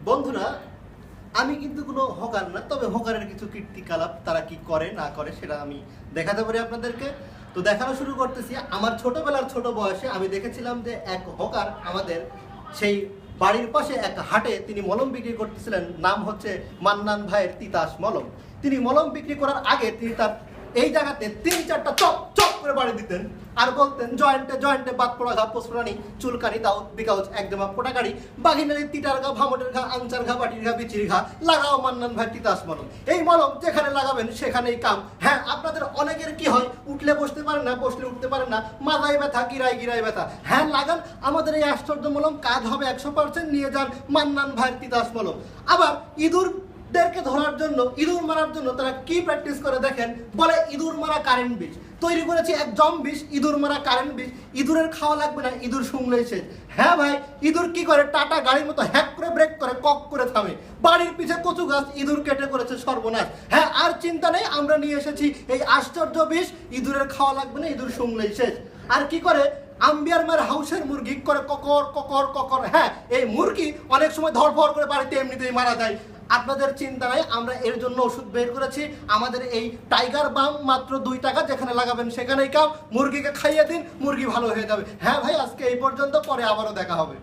বন্ধুরা, আমি কিন্তু কোনো হকার না, তবে হকারের কিছু কীর্তিকলাপ তারা কি করে না করে সেটা আমি দেখাতে পারি আপনাদেরকে। তো দেখানো শুরু করতেছি। আমার ছোটবেলার ছোট বয়সে আমি দেখেছিলাম যে এক হকার আমাদের সেই বাড়ির পাশে এক হাটে তিনি মলম বিক্রি করতেছিলেন। নাম হচ্ছে মান্নান ভাইয়ের তিতাস মলম। তিনি মলম বিক্রি করার আগে তিনি তার এই জায়গাতে ৩-৪টা চপ চপ করে বাড়ি দিতেন আর বলতেন, জয়েন্টে জয়েন্টে বাদ পড়া ঘা পোস্টরানি চুলকানি দাও বিকাউজ একদম পোটাকারি বাঘিনারি তিটার ঘা ভামটের ঘা আঞ্চার ঘা বাটির ঘা বিচির ঘা লাগাও মান্নান ভাই তিতাস মলম। এই মলম যেখানে লাগাবেন সেখানেই কাম। হ্যাঁ, আপনাদের অনেকের কি হয়, উঠলে বসতে পারেন না, বসলে উঠতে পারেন না, মাথায় ব্যথা, গিরায় ব্যথা। হ্যাঁ, লাগান আমাদের এই আশ্চর্য মলম, কাজ হবে 100%। নিয়ে যান মান্নান ভাইয়ের তিতাস মলম। আবার ইঁদুরদেরকে ধরার জন্য, ইঁদুর মারার জন্য তারা কি প্র্যাকটিস করে দেখেন, বলে ইঁদুর মারা কারেন্ট বিষ তৈরি করেছি, এক জম বিষ, ইঁদুর মারা কারেন্ট বিষ। ইঁদুরের খাওয়া লাগবে না, ইঁদুর শুনলেই শেষ। হ্যাঁ ভাই, ইঁদুর কি করে, টাটা গাড়ির মতো হ্যাক করে ব্রেক করে, কক করে থামে। বাড়ির পিছে কচু গাছ ইঁদুর কেটে করেছে সর্বনাশ। হ্যাঁ, আর চিন্তা নেই, আমরা নিয়ে এসেছি এই আশ্চর্য বিষ, ইঁদুরের খাওয়া লাগবে না, ইঁদুর শুনলেই শেষ। আর কি করে, আম্বিয়ার মার হাউসের মুরগি করে ককর ককর ককর। হ্যাঁ, এই মুরগি অনেক সময় ধরফর করে বাড়িতে এমনিতেই মারা যায়। আপনাদের চিন্তা নাই, আমরা এর জন্য ওষুধ বের করেছি। আমাদের এই টাইগার বাম মাত্র 2 টাকা, যেখানে লাগাবেন সেখানেই কাম। মুরগিকে খাইয়ে দিন, মুরগি ভালো হয়ে যাবে। হ্যাঁ ভাই, আজকে এই পর্যন্ত, পরে আবারও দেখা হবে।